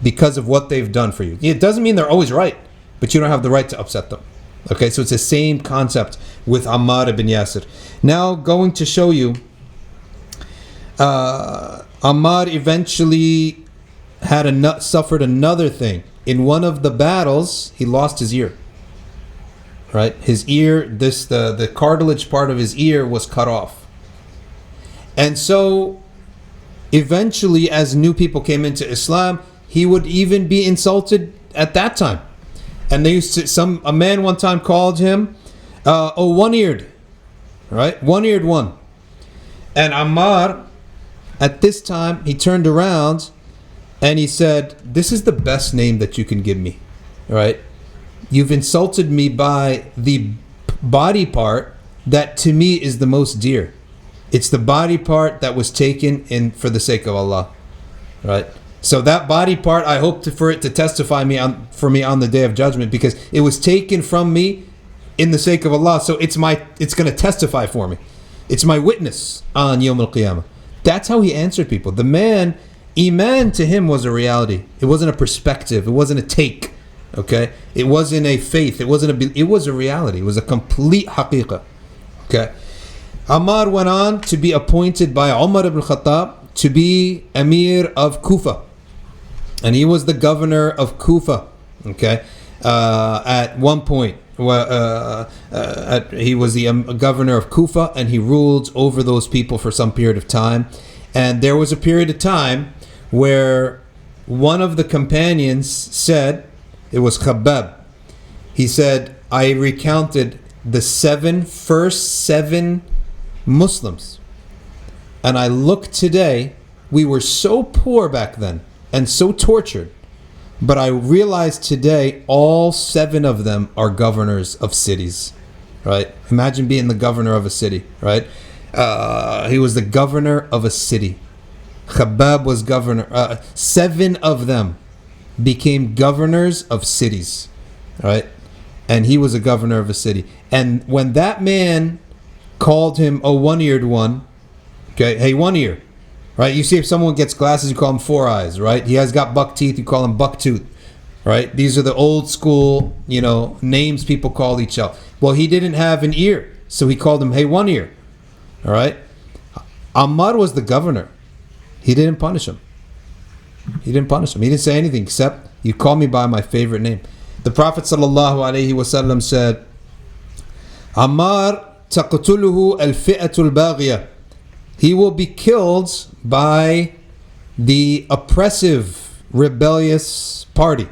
because of what they've done for you. It doesn't mean they're always right, but you don't have the right to upset them. Okay, so it's the same concept with Ammar ibn Yasir. Now, going to show you, Ammar eventually suffered another thing. In one of the battles, he lost his ear. Right, his ear, the cartilage part of his ear was cut off, and so eventually, as new people came into Islam, he would even be insulted at that time. And they used to a man one time called him, one-eared, right, one-eared one. And Ammar, at this time, he turned around and he said, "This is the best name that you can give me, right? You've insulted me by the body part that to me is the most dear. It's the body part that was taken in for the sake of Allah, right? So that body part, I hope for it to testify for me on the day of judgment, because it was taken from me in the sake of Allah. So it's going to testify for me. It's my witness on Yawm al-Qiyamah." That's how he answered people. The man, Iman to him was a reality. It wasn't a perspective. It wasn't a take. Okay, it wasn't a faith. It was a reality. It was a complete haqiqah. Okay, Ammar went on to be appointed by Umar ibn Khattab to be Emir of Kufa, and he was the governor of Kufa. Okay, at one point, he was the governor of Kufa, and he ruled over those people for some period of time. And there was a period of time where one of the companions said, it was Khabbab. He said, I recounted the first seven Muslims. And I look today, we were so poor back then and so tortured. But I realized today all 7 of them are governors of cities. Right? Imagine being the governor of a city. Right? He was the governor of a city. Khabbab was governor. 7 of them became governors of cities, right? And he was a governor of a city. And when that man called him a one-eared one. Okay, hey, one ear. Right? You see if someone gets glasses, you call him four eyes, right? He has got buck teeth, you call him buck tooth. Right? These are the old school, names people call each other. Well, he didn't have an ear, so he called him, hey, one ear. All right? Ammar was the governor. He didn't punish him. He didn't say anything except, you call me by my favorite name. The Prophet ﷺ said, Ammar taqtuluhu al-fi'atul baghiyah. He will be killed by the oppressive, rebellious party.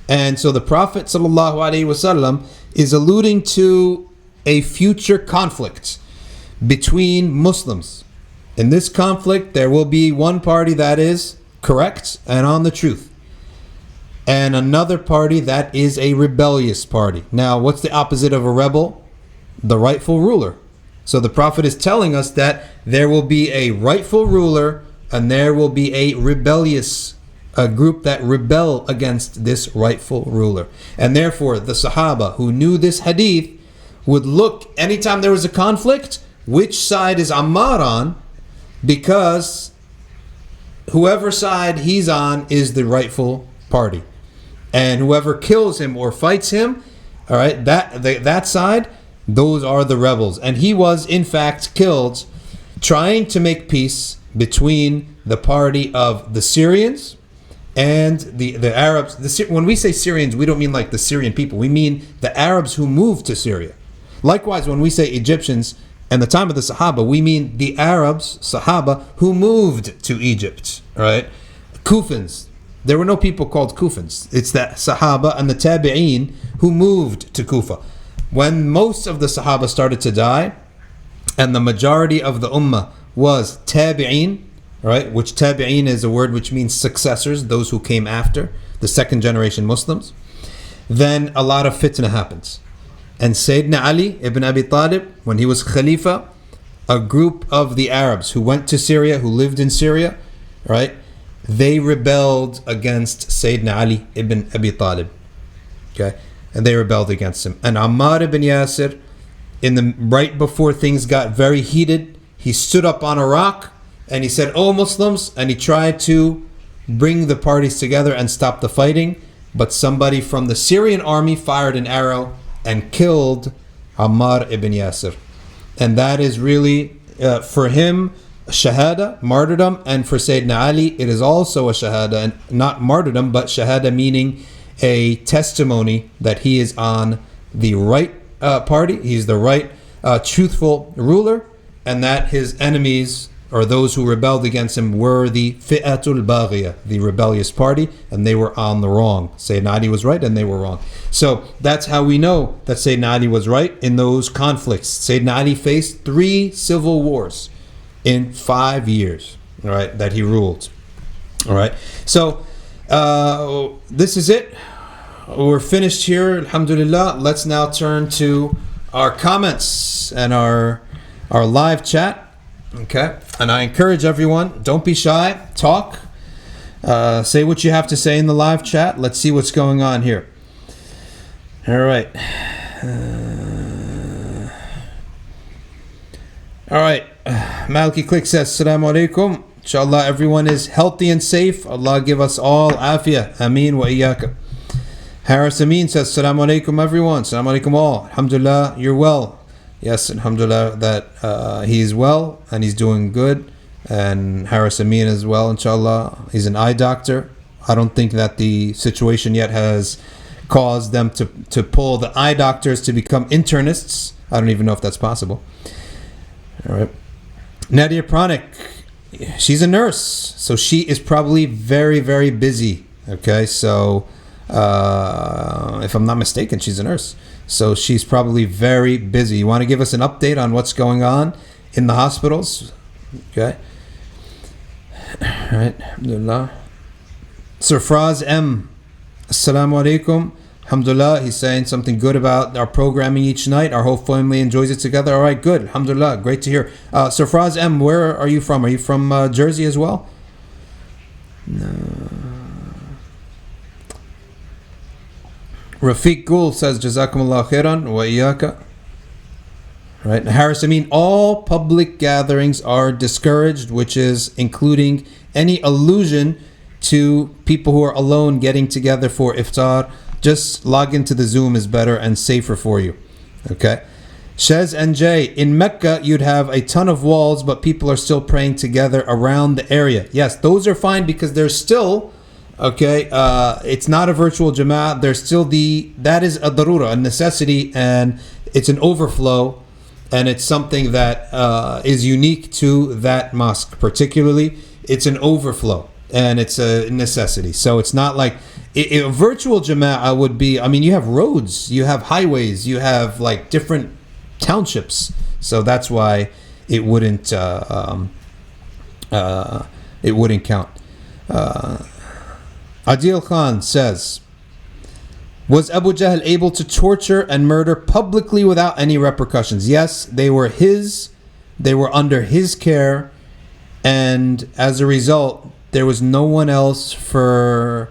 And so the Prophet ﷺ is alluding to a future conflict between Muslims. In this conflict, there will be one party that is correct and on the truth, and another party that is a rebellious party. Now, what's the opposite of a rebel? The rightful ruler. So the Prophet is telling us that there will be a rightful ruler and there will be a rebellious group that rebel against this rightful ruler. And therefore, the Sahaba who knew this hadith would look, anytime there was a conflict, which side is Ammar on, because whoever side he's on is the rightful party. And whoever kills him or fights him, all right, that side, those are the rebels. And he was in fact killed trying to make peace between the party of the Syrians and the Arabs. When we say Syrians, we don't mean like the Syrian people. We mean the Arabs who moved to Syria. Likewise, when we say Egyptians, and the time of the Sahaba, we mean the Arabs, Sahaba, who moved to Egypt, right? Kufans. There were no people called Kufans. It's the Sahaba and the Tabi'een who moved to Kufa. When most of the Sahaba started to die, and the majority of the Ummah was Tabi'een, right? Which Tabi'een is a word which means successors, those who came after, the second generation Muslims. Then a lot of fitna happens. And Sayyidina Ali ibn Abi Talib, when he was Khalifa, a group of the Arabs who went to Syria, who lived in Syria, right? They rebelled against Sayyidina Ali ibn Abi Talib. Okay? And they rebelled against him. And Ammar ibn Yasir, right before things got very heated, he stood up on a rock and he said, "Oh Muslims," and he tried to bring the parties together and stop the fighting. But somebody from the Syrian army fired an arrow and killed Ammar ibn Yasir. And that is really, for him, a shahada, martyrdom, and for Sayyidina Ali, it is also a shahada, and not martyrdom, but shahada meaning a testimony that he is on the right party, he's the right truthful ruler, and that his enemies, or those who rebelled against him, were the fi'atul baghiyah, the rebellious party, and they were on the wrong. Sayyidina Ali was right and they were wrong. So that's how we know that Sayyidina Ali was right in those conflicts. Sayyidina Ali faced 3 civil wars in 5 years, all right, that he ruled. All right. So this is it. We're finished here, alhamdulillah. Let's now turn to our comments and our live chat. Okay, and I encourage everyone, don't be shy, talk, say what you have to say in the live chat. Let's see what's going on here. All right. All right. Malki Click says, Assalamu alaikum. Inshallah, everyone is healthy and safe. Allah give us all afiyah. Ameen wa iyaka. Harris Amin says, Assalamu alaikum, everyone. Assalamu alaikum all. Alhamdulillah, you're well. Yes, alhamdulillah, that he is well and he's doing good. And Harris Amin as well, inshallah. He's an eye doctor. I don't think that the situation yet has caused them to pull the eye doctors to become internists. I don't even know if that's possible. All right. Nadia Pranik, she's a nurse. So she is probably very, very busy. Okay, so if I'm not mistaken, she's a nurse. So she's probably very busy. You want to give us an update on what's going on in the hospitals? Okay. All right. Alhamdulillah. Surfraz M. Assalamu alaikum. Alhamdulillah. He's saying something good about our programming each night. Our whole family enjoys it together. All right, good. Alhamdulillah. Great to hear. Surfraz M, where are you from? Are you from Jersey as well? No. Rafiq Gul says, Jazakumullah khairan wa iyaka. Right? Haris Amin, all public gatherings are discouraged, which is including any allusion to people who are alone getting together for iftar. Just log into the Zoom is better and safer for you. Okay? Shez and Jay, in Mecca, you'd have a ton of walls, but people are still praying together around the area. Yes, those are fine because there's still, okay, it's not a virtual jama'ah. There's still that is a darura, a necessity, and it's an overflow, and it's something that is unique to that mosque particularly. It's an overflow, and it's a necessity. So it's not like a virtual jama'ah would be, I mean, you have roads, you have highways, you have like different townships, so that's why it wouldn't count. Adil Khan says, was Abu Jahl able to torture and murder publicly without any repercussions? Yes, they were under his care, and as a result there was no one else to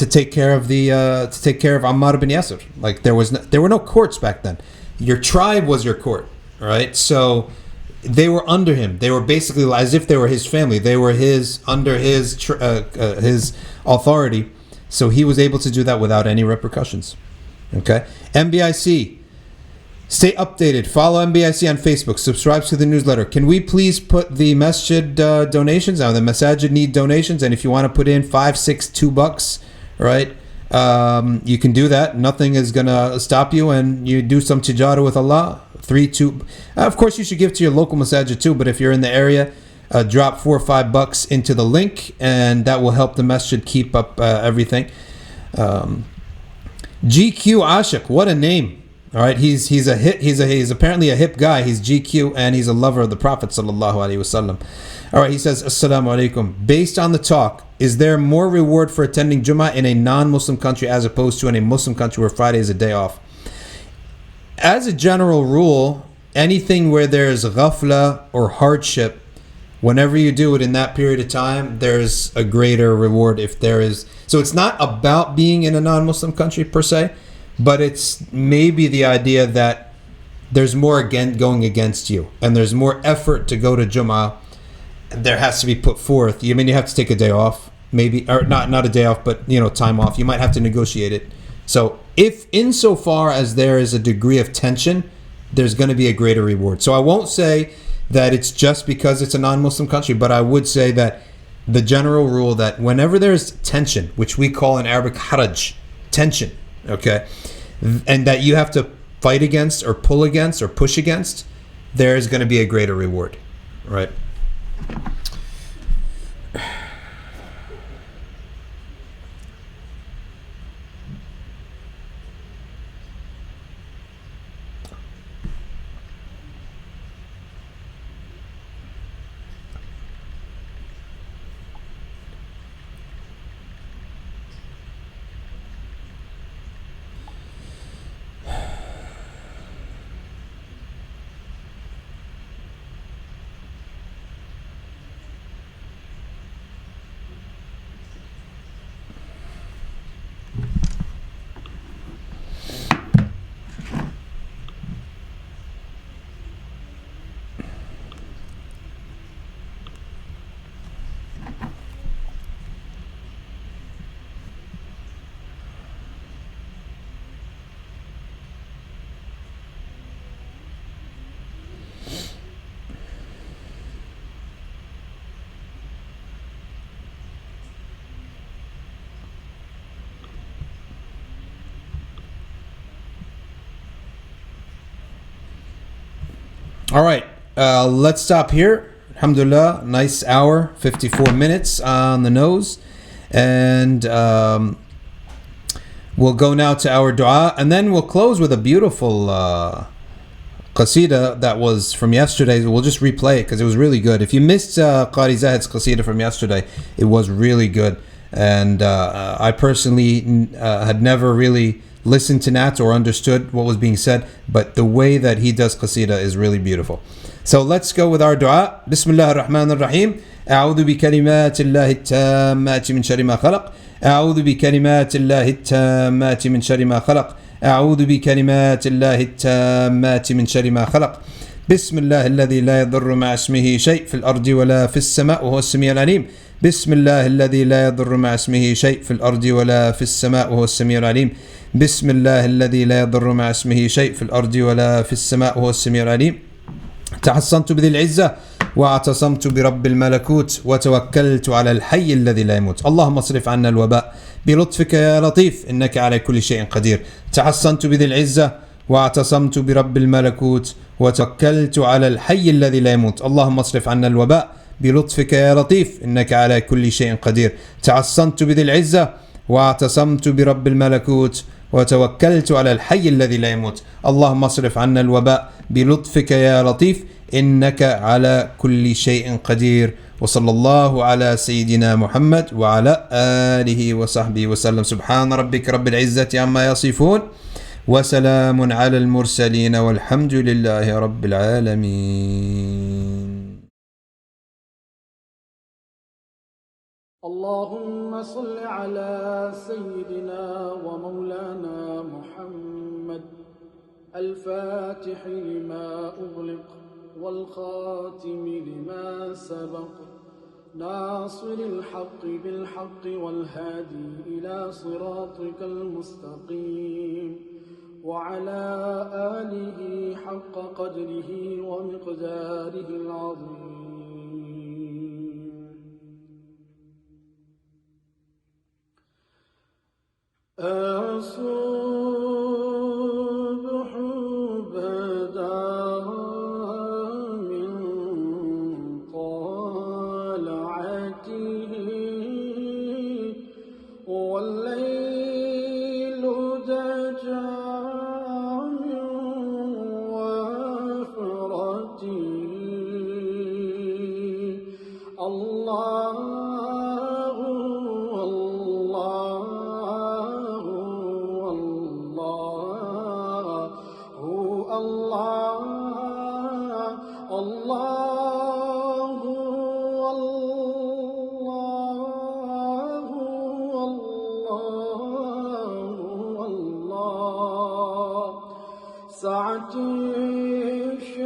take care of Ammar bin Yasir. Like there were no courts back then. Your tribe was your court, right? So they were under him. They were basically as if they were his family. They were under his authority. So he was able to do that without any repercussions. Okay, MBIC. Stay updated. Follow MBIC on Facebook. Subscribe to the newsletter. Can we please put the masjid donations? Now the masajid need donations, and if you want to put in $5, $6, $2, right? You can do that. Nothing is gonna stop you, and you do some tijara with Allah. 3, 2. Of course, you should give to your local masajid too. But if you're in the area, drop $4 or $5 into the link, and that will help the masjid keep up everything. GQ Ashik, what a name! All right, he's apparently a hip guy. He's GQ and he's a lover of the Prophet sallallahu alaihi wasallam. All right, he says, Assalamu alaikum. Based on the talk, is there more reward for attending Jummah in a non-Muslim country as opposed to in a Muslim country where Friday is a day off? As a general rule, anything where there's ghafla or hardship, whenever you do it in that period of time, there's a greater reward if there is. So it's not about being in a non-Muslim country per se, but it's maybe the idea that there's more going against you, and there's more effort to go to Jummah. There has to be put forth. You have to take a day off, maybe, or not a day off, but time off. You might have to negotiate it. So if insofar as there is a degree of tension, there's going to be a greater reward. So I won't say that it's just because it's a non-Muslim country, but I would say that the general rule that whenever there's tension, which we call in Arabic haraj, tension, okay, and that you have to fight against or pull against or push against, there is going to be a greater reward, right? All right, let's stop here. Alhamdulillah, nice hour, 54 minutes on the nose. And we'll go now to our dua, and then we'll close with a beautiful qasida that was from yesterday. We'll just replay it because it was really good. If you missed Qari Zahid's qasida from yesterday, it was really good. And I personally had never really listened to Nat or understood what was being said, but the way that he does qasida is really beautiful. So let's go with our dua. Bismillah ar-Rahman ar-Rahim. أعوذ بكلمات الله التامات من شر ما خلق. أعوذ بكلمات الله التامات من شر ما خلق. أعوذ بكلمات الله التامات من شر ما خلق. بسم الله الذي لا يضر مع اسمه شيء في الأرض ولا في السماء وهو السميع العليم. بسم الله الذي لا يضر مع اسمه شيء في الأرض ولا في السماء وهو السميع العليم. بسم الله الذي لا يضر مع اسمه شيء في الأرض ولا في السماء وهو السميع العليم. تحصنت بذي العزة واعتصمت برب الملكوت وتوكلت على الحي الذي لا يموت. اللهم اصرف عنا الوباء بلطفك يا لطيف إنك على كل شيء قدير. تحصنت بذي العزة واعتصمت برب الملكوت وتوكلت على الحي الذي لا يموت. اللهم اصرف عنا الوباء بلطفك يا لطيف إنك على كل شيء قدير. تحصنت بذي العزة واعتصمت برب الملكوت وتوكلت على الحي الذي لا يموت. اللهم اصرف عنا الوباء بلطفك يا لطيف إنك على كل شيء قدير. وصلى الله على سيدنا محمد وعلى آله وصحبه وسلم. سبحان ربك رب العزة عما يصفون وسلام على المرسلين والحمد لله رب العالمين. اللهم صل على سيدنا ومولانا محمد الفاتح لما أغلق والخاتم لما سبق ناصر الحق بالحق والهادي إلى صراطك المستقيم وعلى آله حق قدره ومقداره العظيم. الصبح بدا من طلعته والليل دجى من وفرته. الله سعت الشجر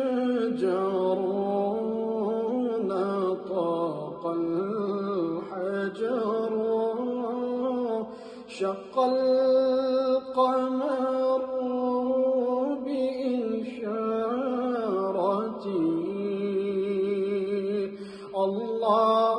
نطق الحجر شق القمر بإشارته. الله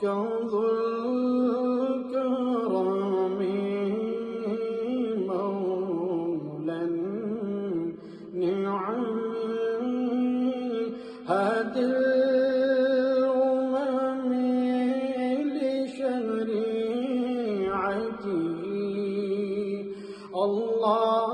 كنز الكرم مولى النعم هادي الأمم لشريعته. الله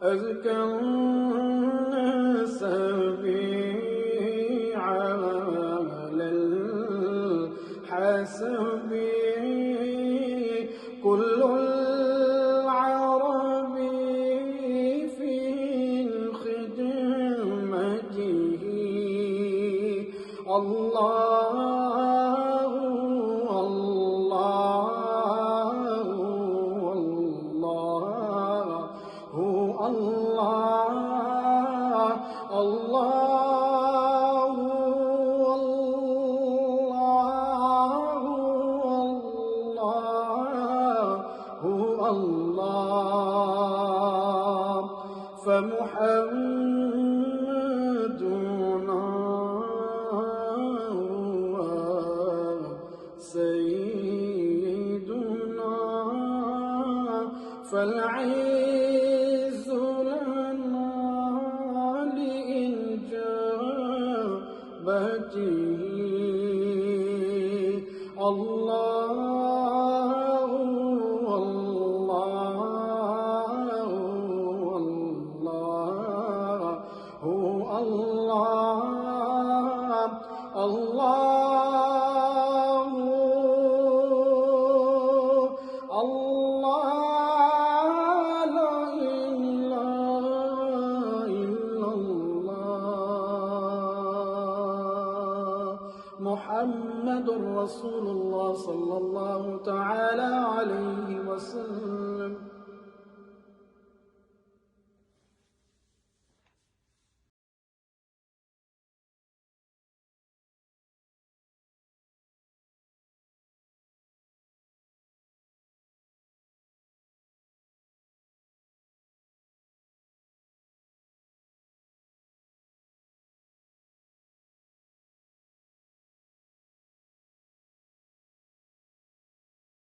أزكى الناس بي على الحسب كل العرب في خدمته. الله فمحمدنا سيدنا فالعز لنا لإجابته الله محمد رسول الله صلى الله تعالى عليه وسلم.